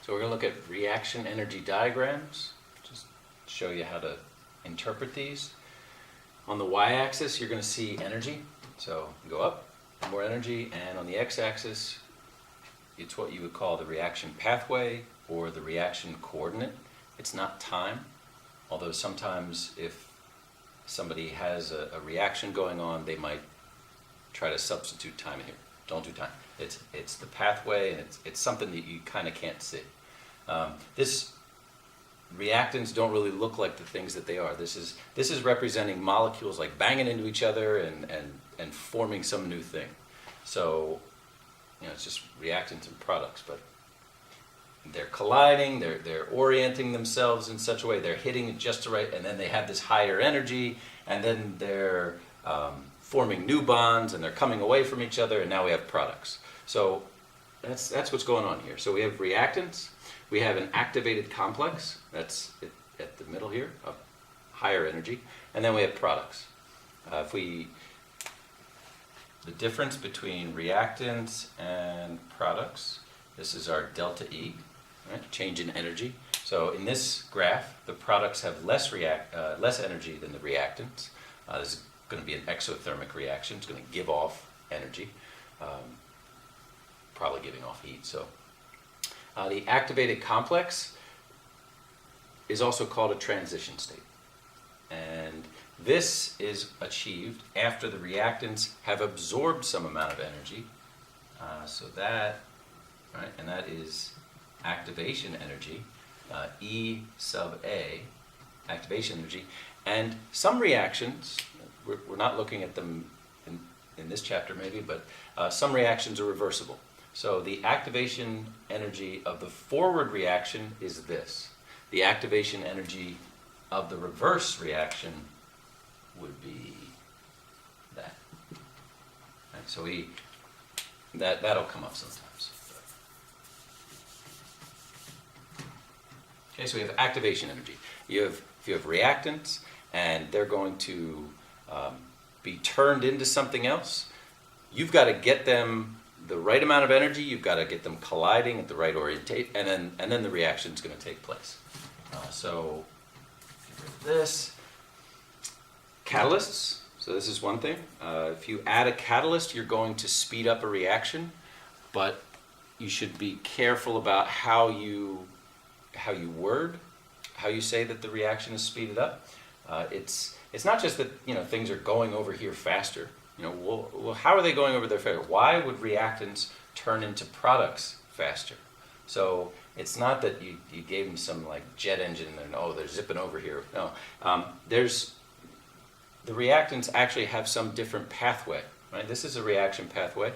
So we're going to look at reaction energy diagrams, just show you how to interpret these. On the y-axis, you're going to see energy, so go up, more energy, and on the x-axis, it's what you would call the reaction pathway or the reaction coordinate. It's not time, although sometimes if somebody has a reaction going on, they might try to substitute time in here. Don't do time. It's the pathway, and it's something that you kind of can't see. This reactants don't really look like the things that they are. This is representing molecules like banging into each other and forming some new thing. So, it's just reactants and products, but they're colliding, they're orienting themselves in such a way, they're hitting it just right, and then they have this higher energy, and then they're forming new bonds, and they're coming away from each other, and now we have products. So that's what's going on here. So we have reactants, we have an activated complex, that's at the middle here, of higher energy, and then we have products. The difference between reactants and products, this is our delta E, right? Change in energy. So in this graph, the products have less energy than the reactants. This is going to be an exothermic reaction. It's going to give off energy, probably giving off heat. So the activated complex is also called a transition state. And this is achieved after the reactants have absorbed some amount of energy. And that is activation energy, E sub A, activation energy. And some reactions, we're not looking at them in this chapter maybe, but some reactions are reversible. So the activation energy of the forward reaction is this. The activation energy of the reverse reaction would be that. Right, so that'll come up sometimes. Okay, so we have activation energy. If you have reactants and they're going to be turned into something else, you've got to get them the right amount of energy. You've got to get them colliding at the right orientation, and then the reaction is going to take place. So this catalysts. So this is one thing. If you add a catalyst, you're going to speed up a reaction, but you should be careful about how you say that the reaction is speeded up. It's not just that things are going over here faster. Well, how are they going over there faster? Why would reactants turn into products faster? So it's not that you gave them some like jet engine and they're zipping over here. No, the reactants actually have some different pathway. Right? This is a reaction pathway.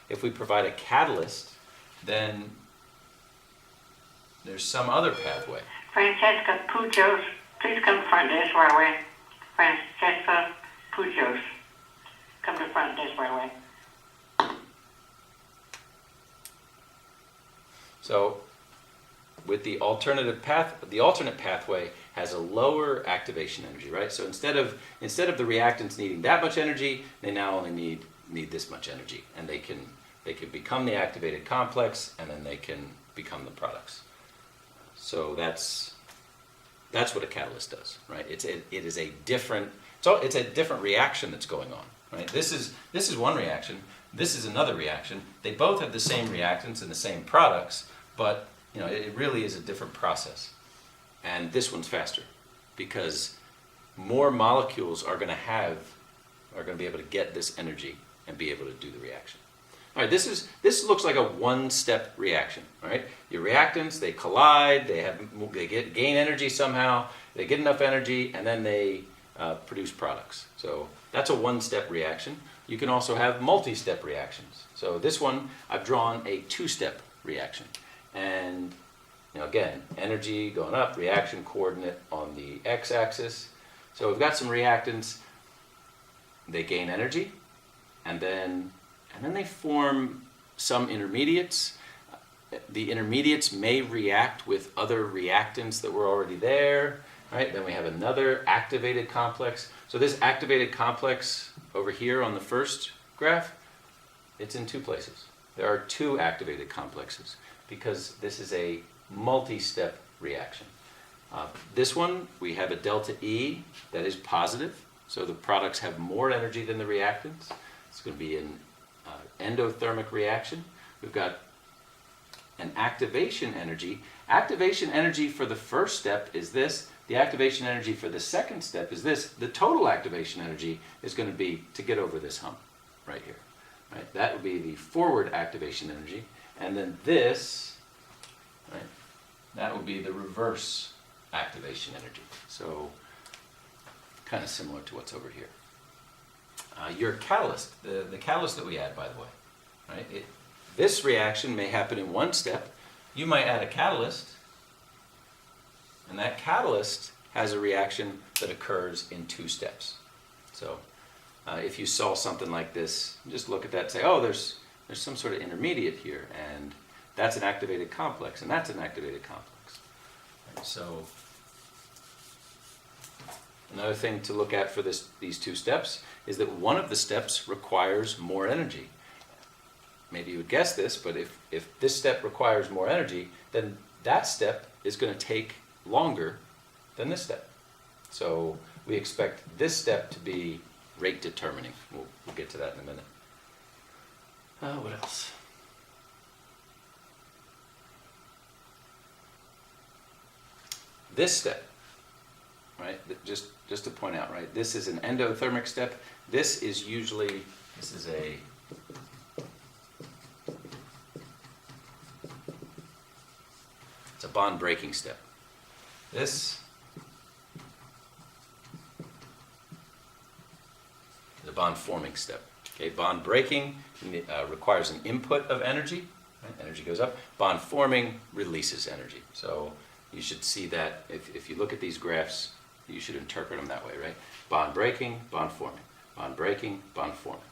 If we provide a catalyst, then there's some other pathway. Francesca Pujos, please come front desk right away. Francesca Pujos, come to front desk right away. So, with the alternate pathway has a lower activation energy, right? So instead of the reactants needing that much energy, they now only need this much energy, and they can become the activated complex, and then they can become the products. So that's what a catalyst does, right? It's a different reaction that's going on, right? This is one reaction. This is another reaction. They both have the same reactants and the same products, but it really is a different process. And this one's faster because more molecules are going to be able to get this energy and be able to do the reaction. All right, this looks like a one-step reaction. All right, your reactants, they collide, they gain energy somehow, they get enough energy, and then they produce products. So that's a one-step reaction. You can also have multi-step reactions. So this one, I've drawn a two-step reaction. And again, energy going up, reaction coordinate on the x-axis. So we've got some reactants. They gain energy, and then they form some intermediates. The intermediates may react with other reactants that were already there. Right? Then we have another activated complex. So this activated complex over here on the first graph, it's in two places. There are two activated complexes because this is a multi-step reaction. This one, we have a delta E that is positive, so the products have more energy than the reactants. It's going to be an endothermic reaction. We've got an activation energy. Activation energy for the first step is this. The activation energy for the second step is this. The total activation energy is going to be to get over this hump right here. Right? That would be the forward activation energy. And then this, right, that would be the reverse activation energy. So kind of similar to what's over here. Your catalyst, the catalyst that we add, by the way, right? This reaction may happen in one step. You might add a catalyst, and that catalyst has a reaction that occurs in 2 steps. So if you saw something like this, just look at that and say, oh, there's some sort of intermediate here, and that's an activated complex, and that's an activated complex. Right, so another thing to look at for these 2 steps is that one of the steps requires more energy. Maybe you would guess this, but if this step requires more energy, then that step is going to take longer than this step. So we expect this step to be rate determining. We'll get to that in a minute. What else? This step, right? Just to point out, right? This is an endothermic step. This is it's a bond breaking step. This is a bond forming step. Okay, bond breaking requires an input of energy. Right? Energy goes up. Bond forming releases energy. So you should see that if you look at these graphs, you should interpret them that way, right? Bond breaking, bond forming. Bond breaking, bond forming.